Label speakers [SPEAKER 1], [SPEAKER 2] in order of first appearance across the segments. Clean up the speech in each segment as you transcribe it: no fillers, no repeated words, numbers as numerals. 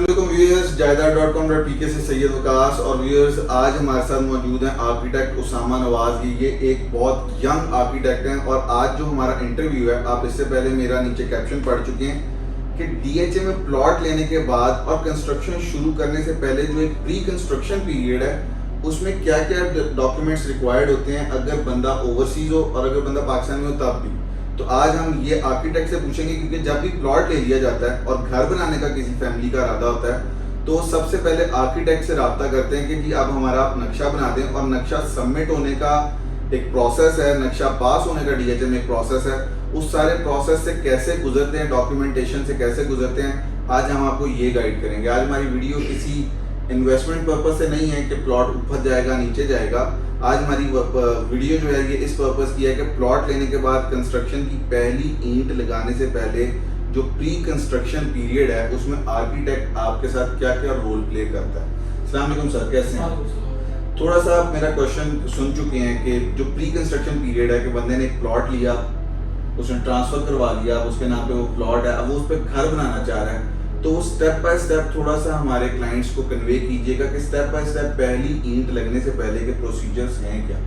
[SPEAKER 1] अस्सलामुअलैकुम व्यूअर्स, जायदाद.com.pk से सैयद वकास और व्यूअर्स आज हमारे साथ मौजूद हैं आर्किटेक्ट उसामा नवाज। ये एक बहुत यंग आर्किटेक्ट हैं और आज जो हमारा इंटरव्यू है, आप इससे पहले मेरा नीचे कैप्शन पढ़ चुके हैं कि डीएचए में प्लॉट लेने के बाद और कंस्ट्रक्शन शुरू करने से पहले जो एक प्री कंस्ट्रक्शन पीरियड है उसमें क्या क्या डॉक्यूमेंट्स रिक्वायर्ड होते हैं अगर बंदा ओवरसीज हो और अगर बंदा पाकिस्तान में हो तब भी। तो आज हम ये आर्किटेक्ट से पूछेंगे क्योंकि जब भी प्लॉट ले लिया जाता है और घर बनाने का किसी फैमिली का इरादा होता है तो सबसे पहले आर्किटेक्ट से रब्ता करते हैं कि जी आप हमारा नक्शा बना दें, और नक्शा सबमिट होने का एक प्रोसेस है, नक्शा पास होने का डीएचए में एक प्रोसेस है। उस सारे प्रोसेस से कैसे गुजरते हैं, डॉक्यूमेंटेशन से कैसे गुजरते हैं, आज हम आपको ये गाइड करेंगे। आज हमारी वीडियो किसी इन्वेस्टमेंट पर्पज से नहीं है कि प्लॉट ऊपर जाएगा नीचे जाएगा। आज हमारी वीडियो जो है ये इस पर्पज की है कि प्लॉट लेने के बाद कंस्ट्रक्शन की पहली ईंट लगाने से पहले जो प्री कंस्ट्रक्शन पीरियड है उसमें आर्किटेक्ट आपके साथ क्या क्या रोल प्ले करता है। अस्सलाम वालेकुम सर, कैसे हैं? थोड़ा सा आप मेरा क्वेश्चन सुन चुके हैं कि जो प्री कंस्ट्रक्शन पीरियड है कि बंदे ने एक प्लॉट लिया, उसने ट्रांसफर करवा लिया, उसके नाम पे वो प्लॉट है, अब वो उस पर घर बनाना चाह रहा है, तो स्टेप बाय स्टेप थोड़ा सा हमारे क्लाइंट्स को कन्वे कीजिएगा कि स्टेप बाय स्टेप पहली ईंट लगने से पहले के प्रोसीजर्स हैं क्या?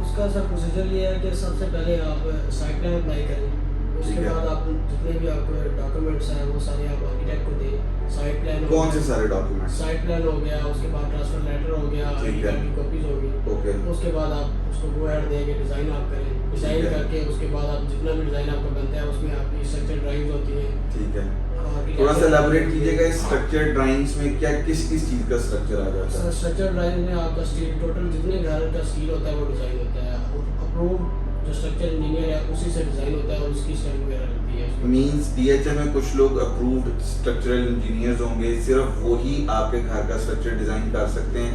[SPEAKER 2] उसका सर प्रोसीजर ये है कि सबसे पहले आप साइट प्लान अप्लाई करें। उसके बाद आप जितने भी आपको डॉक्यूमेंट्स हैं वो सारे आप आर्किटेक्ट को दें। साइट प्लान
[SPEAKER 1] कौन से सारे डॉक्यूमेंट्स?
[SPEAKER 2] साइट प्लान हो गया, उसके बाद ट्रांसफर लेटर हो गया, की कॉपीज होगी।
[SPEAKER 1] ओके।
[SPEAKER 2] उसके बाद आप उसको गो अहेड देंगे, डिज़ाइन आप करें, डिज़ाइन करके उसके बाद आप जितना भी डिज़ाइन आपका बनता है उसमें आपकी स्ट्रक्चर ड्राइंग्स होती हैं।
[SPEAKER 1] ठीक है, थोड़ा सा एलैबोरेट कीजिएगा इस स्ट्रक्चर ड्राइंग्स में क्या किस चीज का स्ट्रक्चर आ जाता है?
[SPEAKER 2] स्ट्रक्चर ड्राइंग में आपका स्टील टोटल जितने घर का स्टील होता है वो डिज़ाइन होता है। अप्रूव जो स्ट्रक्चर इंजीनियर है उसी से डिज़ाइन होता है और उसकी स्टाइल वगैरह लगती है।
[SPEAKER 1] मींस डीएचए में कुछ लोग अप्रूव्ड स्ट्रक्चरल इंजीनियर्स होंगे, सिर्फ वही आपके घर का स्ट्रक्चर डिजाइन कर सकते हैं,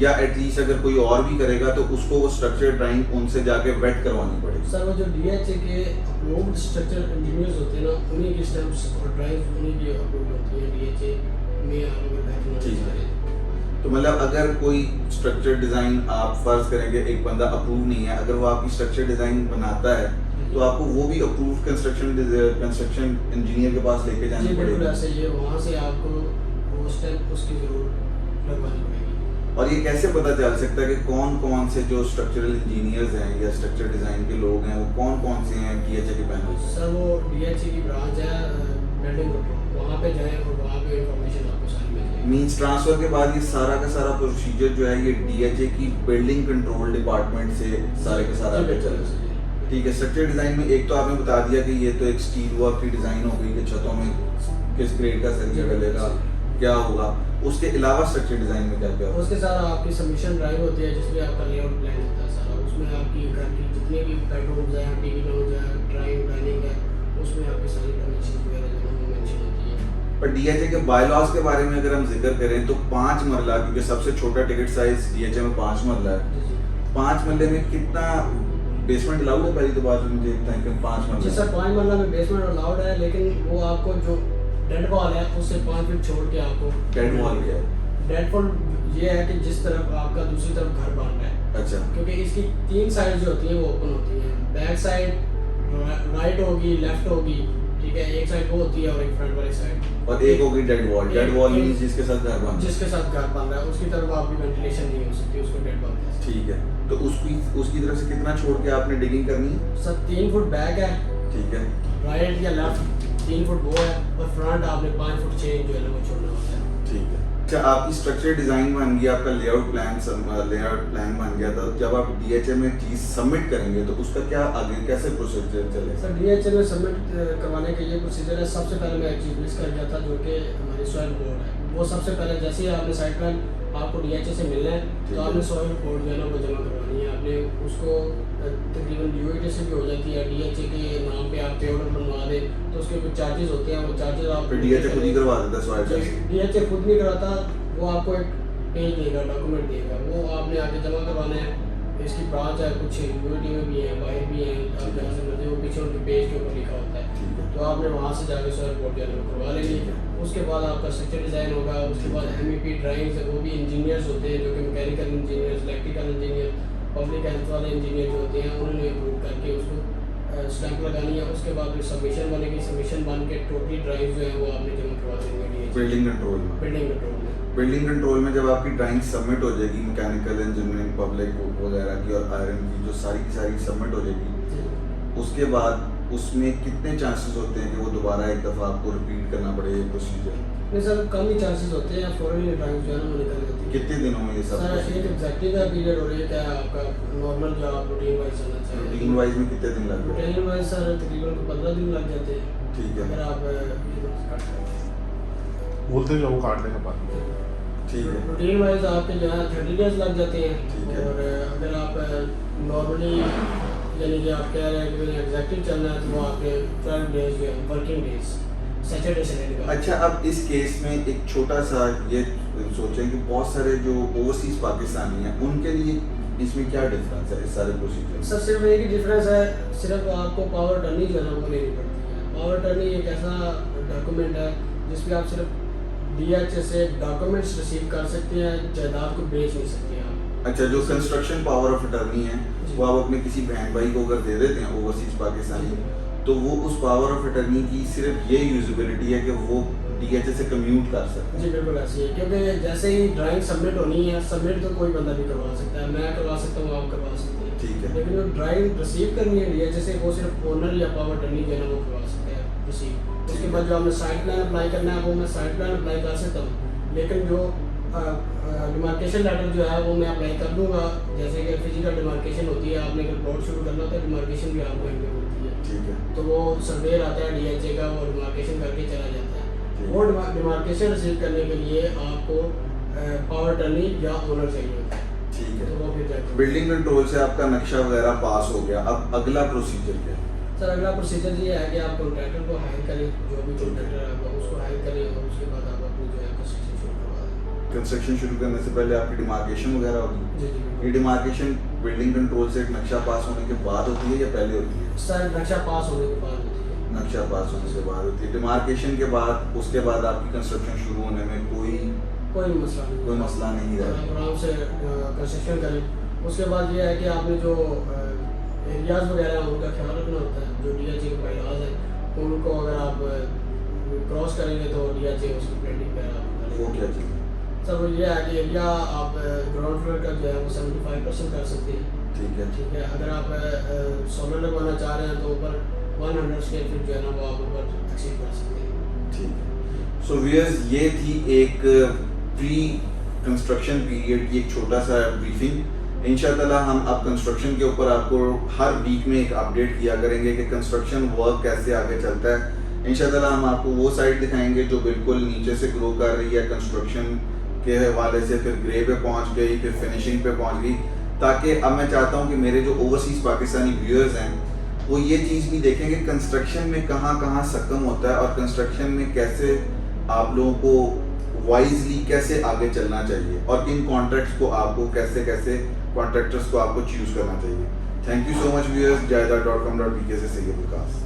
[SPEAKER 1] या एटलीस्ट अगर कोई और भी करेगा तो उसको वो स्ट्रक्चर ड्राइंग उनसे जाके वेट करवानी पड़ेगी?
[SPEAKER 2] सर वो जो डीएचए के अप्रूव्ड स्ट्रक्चर इंजीनियर्स होते हैं ना, उन्हीं की स्टैम्प्स और ड्राइंग्स उन्हीं की अप्रूव्ड होती है डीएचए में। आप अगर
[SPEAKER 1] ठीक है, तो मतलब अगर कोई स्ट्रक्चर डिजाइन आप फर्ज करेंगे एक बंदा अप्रूव नहीं है, अगर वो आपकी स्ट्रक्चर डिजाइन बनाता है तो आपको वो भी अप्रूव कंस्ट्रक्शन इंजीनियर के पास लेके जानी पड़ेगी?
[SPEAKER 2] बिल्कुल ऐसे ही है, वहाँ से आपको वो स्टैम्प उसकी जरूर लगवानी पड़ेगी।
[SPEAKER 1] और ये कैसे पता चल सकता है कि कौन कौन से जो स्ट्रक्चरल इंजीनियर्स हैं या स्ट्रक्चर डिजाइन के लोग हैं वो कौन कौन से हैं डीएचए के पैनल?
[SPEAKER 2] सर वो डीएचए की ब्रांच है बिल्डिंग कंट्रोल, वहाँ पे जाएं और वहाँ पे इंफॉर्मेशन आपको सारी मिल जाएगी।
[SPEAKER 1] मींस ट्रांसफर के बाद ये सारा का सारा प्रोसीजर जो है ये डीएचए की बिल्डिंग कंट्रोल डिपार्टमेंट से सारे के सारा आगे चलेगा? ठीक है। स्ट्रक्चर डिजाइन में एक तो आपने बता दिया कि ये तो एक स्टील वर्क की डिजाइन हो गई कि छतों में किस ग्रेड का सरिया डलेगा, क्या होगा, उसके अलावा स्ट्रक्चर डिजाइन में क्या क्या होगा?
[SPEAKER 2] उसके सारा आपकी सबमिशन ड्राइव होती है जिसमें आपका लेआउट प्लान होता है सारा, उसमें आपकी घर की जितने भी बेडरूम्स हैं, टीवी रूम्स हैं, ड्राइंग डाइनिंग है, उसमें आपकी सारी डायमेंशन वगैरह जो है वो मेंशन होती है।
[SPEAKER 1] पर डीएचए के बायलॉज के बारे में अगर हम जिक्र करें तो 5 मरला, क्योंकि सबसे छोटा टिकट साइज डीएचए में 5 मरला है, 5 मरले में कितना बेसमेंट अलाउड है? पहली तो बात मुझे इतना है कि 5 मरला।
[SPEAKER 2] जी सर, 5 मरला में बेसमेंट अलाउड है, लेकिन वो आपको जो डेड वॉल है उससे 5 फीट छोड़ के आपको
[SPEAKER 1] डेड वॉल क्या है?
[SPEAKER 2] डेड वॉल ये है कि जिस तरफ आपका दूसरी तरफ घर बन रहा है।
[SPEAKER 1] अच्छा।
[SPEAKER 2] क्योंकि इसकी 3 साइड जो होती हैं वो ओपन होती हैं, बैक साइड राइट होगी, लेफ्ट होगी, ठीक है, एक साइड वो होती है और एक फ्रंट वाली साइड,
[SPEAKER 1] और एक होगी dead wall. Dead wall means जिसके साथ घर बन
[SPEAKER 2] रहा है उसकी तरफ आपकी वेंटिलेशन नहीं हो सकती, उसको डेड वॉल कहते हैं।
[SPEAKER 1] ठीक है, तो उसकी तरफ से कितना छोड़ के आपने डिगिंग करनी है?
[SPEAKER 2] सर 3 फुट बैक है,
[SPEAKER 1] ठीक है,
[SPEAKER 2] राइट या लेफ्ट 3 फुट वो है, और फ्रंट आपने 5 फुट 6 इंच जो है ना वो छोड़ना होता है।
[SPEAKER 1] ठीक है। अच्छा, आपकी स्ट्रक्चर डिजाइन बन गया, आपका लेआउट प्लान बन गया, तो जब आप डीएचए में चीज सबमिट करेंगे तो उसका क्या आगे कैसे प्रोसीजर चलेगा?
[SPEAKER 2] सर डीएचए में सबमिट करवाने का ये प्रोसीजर है। सबसे पहले मैं एक चीज़ मिस कर गया था जो कि हमारी सॉइल बोर्ड है, वो सबसे पहले जैसे ही आपने साइट प्लान आपको डीएचए से मिलना है तो आपने सॉइल बोर्ड जो है ना वो जमा करवानी है। आपने उसको तकरीबन यूएटी से भी हो जाती है, डीएचए के नाम पे आप पे ऑर्डर बनवा दें तो उसके कुछ चार्जेस होते हैं, वो चार्जेस आप
[SPEAKER 1] डीएचए खुद ही करवा देता है सॉइल टेस्ट?
[SPEAKER 2] डीएचए खुद नहीं कराता, वो आपको एक पेज देगा, डॉक्यूमेंट देगा, वो आपने आगे जमा करवाना है। इसकी ब्रांच है, कुछ यूएटी में भी है, बाहर भी है, आप जहाँ से मिलते हो पीछे उनके पेज के ऊपर लिखा होता है, तो आपने वहाँ से जाकर सॉइल बोर्ड जो है करवा लेंगे। उसके बाद आपका स्ट्रक्चर डिज़ाइन होगा, उसके बाद एमईपी ड्राइंग्स है, वो भी इंजीनियर्स होते हैं जो कि mechanical engineers, electrical engineer, public health वाले इंजीनियर जो होते हैं उन्होंने अप्रूव करके उसको स्टैंप लगानी है। उसके बाद फिर सबमिशन बनेगी, सबमिशन बन के टोटली ड्राइंग जो है वो आपने जमा करवा देंगे
[SPEAKER 1] बिल्डिंग कंट्रोल में।
[SPEAKER 2] बिल्डिंग कंट्रोल में।
[SPEAKER 1] बिल्डिंग कंट्रोल में जब आपकी ड्राइंग सबमिट हो जाएगी मैकेनिकल इंजीनियरिंग पब्लिक वगैरह की और आयरन की जो सारी की सारी सबमिट हो जाएगी, उसके बाद उसमें कितने चांसेस होते हैं कि वो दोबारा एक दफ़ा आपको रिपीट करना पड़े ये प्रोसीजर?
[SPEAKER 2] नहीं सर, कम ही चांसेस होते हैं, फौरन ही ड्राइंग जो है ना वो निकल जाती है।
[SPEAKER 1] कितने दिनों में ये सब?
[SPEAKER 2] सर एक एग्जैक्टली का पीरियड हो रही है क्या आपका नॉर्मल जो आप रूटीन वाइज चलना चाहिए।
[SPEAKER 1] रूटीन वाइज में कितने दिन लगते हैं?
[SPEAKER 2] रूटीन वाइज सर तकरीबन 15 दिन लग जाते हैं।
[SPEAKER 1] ठीक है,
[SPEAKER 2] अगर आप
[SPEAKER 3] बोलते जो वो काटने के बाद
[SPEAKER 1] ठीक है।
[SPEAKER 2] रूटीन वाइज आपके जो है 30 डेज लग जाते हैं।
[SPEAKER 1] ठीक है।
[SPEAKER 2] और अगर आप नॉर्मली यानी कि आप कह रहे हैं कि एग्जैक्टली चलना है तो वो आपके 12 डेज जो है वर्किंग डेज सैटरडे संडे का।
[SPEAKER 1] अच्छा, अब इस केस में एक छोटा सा ये सोचें कि बहुत सारे जो ओवरसीज पाकिस्तानी हैं उनके लिए इसमें क्या डिफरेंस है इस सारे प्रोसीजर?
[SPEAKER 2] सर सिर्फ एक ही डिफरेंस है, सिर्फ आपको पावर टर्नी जो है ना वो लेनी पड़ती है। पावर टर्नी एक ऐसा डॉक्यूमेंट है जिसमें आप सिर्फ DHA से डॉक्यूमेंट्स रिसीव कर सकते हैं, जायदाद को बेच नहीं सकते आप।
[SPEAKER 1] अच्छा, जो कंस्ट्रक्शन पावर ऑफ अटर्नी है
[SPEAKER 2] जी।
[SPEAKER 1] वो आप अपने किसी बहन भाई को अगर दे देते हैं ओवरसीज पाकिस्तानी, तो वो उस पावर ऑफ अटर्नी की सिर्फ ये यूजिबिलिटी है कि वो DHA से कम्यूट कर सकते हैं।
[SPEAKER 2] जी बिल्कुल ऐसी है, क्योंकि जैसे ही ड्राइंग सबमिट होनी है, सबमिट तो कोई बंदा भी करवा सकता है, मैं करवा सकता हूँ, आप करवा सकते हैं।
[SPEAKER 1] ठीक है।
[SPEAKER 2] लेकिन जो ड्राइंग रिसीव करनी है DHA से वो सिर्फ ओनर या पावर टर्नी जो है ना वो करवा सकते हैं रिसीव। उसके बाद जो आपने साइड प्लान अप्लाई करना है वो मैं साइड प्लान अप्लाई कर सकता हूँ, लेकिन जो डिमार्केशन लेटर जो है वो मैं अप्लाई कर दूंगा। जैसे कि फिजिकल डिमार्केशन होती है, आपने अगर प्लॉट शुरू करना होता है डिमार्केशन भी आपको इनमें होती है।
[SPEAKER 1] ठीक है।
[SPEAKER 2] तो वो सर्वेयर आता है DHA का, वो डिमार्केशन करके चला जाता है।
[SPEAKER 1] ठीक।
[SPEAKER 2] वो डिमार्केशन रिसीव करने के लिए आपको पावर टर्नी या ओनर चाहिए होता है।
[SPEAKER 1] ठीक है।
[SPEAKER 2] तो वो फिर जाके
[SPEAKER 1] बिल्डिंग कंट्रोल से आपका नक्शा वगैरह पास हो गया, अब अगला प्रोसीजर क्या है?
[SPEAKER 2] सर अगला प्रोसीजर ये है कि आप कॉन्ट्रैक्टर को हायर करें, जो भी कॉन्ट्रैक्टर है उसको हायर करें और उसके बाद आप अपनी जो है कंस्ट्रक्शन शुरू करवा दें।
[SPEAKER 1] कंस्ट्रक्शन शुरू करने से पहले आपकी डिमार्केशन वगैरह होगी?
[SPEAKER 2] जी जी
[SPEAKER 1] ये
[SPEAKER 2] बिल्कुल।
[SPEAKER 1] डिमार्केशन बिल्डिंग कंट्रोल से एक नक्शा पास होने के बाद होती है या पहले होती है?
[SPEAKER 2] सर नक्शा पास होने के बाद होती है।
[SPEAKER 1] नक्शा पास होने से बाद होती है। डिमार्केशन के बाद उसके बाद आपकी कंस्ट्रक्शन शुरू होने में कोई
[SPEAKER 2] कोई मसला नहीं,
[SPEAKER 1] कोई मसला नहीं है।
[SPEAKER 2] आप आराम से कंस्ट्रक्शन करें। उसके बाद ये है कि आपने जो एरियाज़ वगैरह हैं उनका ख्याल रखना होता है, जो DHA के बाइलाज हैं उनको अगर आप क्रॉस करेंगे तो DHA उसकी प्लेटिंग वगैरह आप
[SPEAKER 1] वो
[SPEAKER 2] करेंगे।
[SPEAKER 1] क्या चीज़ है?
[SPEAKER 2] सर वो ये है कि एरिया आप ग्राउंड फ्लोर का जो है वो 75% कर सकते हैं।
[SPEAKER 1] ठीक है।
[SPEAKER 2] ठीक है, अगर आप सोलर लगवाना चाह रहे हैं तो ऊपर 100 स्क्वायर फीट जो है ना वो आप ऊपर एक्सीड कर सकते हैं।
[SPEAKER 1] ठीक है। सो व्यूअर्स, ये थी एक प्री कंस्ट्रक्शन पीरियड की एक छोटा सा ब्रीफिंग। इंशाल्लाह हम अब कंस्ट्रक्शन के ऊपर आपको हर वीक में एक अपडेट किया करेंगे कि कंस्ट्रक्शन वर्क कैसे आगे चलता है। इंशाल्लाह हम आपको वो साइड दिखाएंगे जो बिल्कुल नीचे से ग्रो कर रही है कंस्ट्रक्शन के हवाले से, फिर ग्रे पे पहुंच गई, फिर फिनिशिंग पे पहुंच गई, ताकि अब मैं चाहता हूं कि मेरे जो ओवरसीज़ पाकिस्तानी व्यूअर्स हैं वो ये चीज़ भी देखें कि कंस्ट्रक्शन में कहाँ कहाँ सकम होता है और कंस्ट्रक्शन में कैसे आप लोगों को वाइजली कैसे आगे चलना चाहिए और किन कॉन्ट्रैक्ट्स को आपको कैसे कैसे कॉन्ट्रैक्टर्स को आपको चूज़ करना चाहिए। Thank you so much viewers. जायदा.com.pk से सैयद विकास।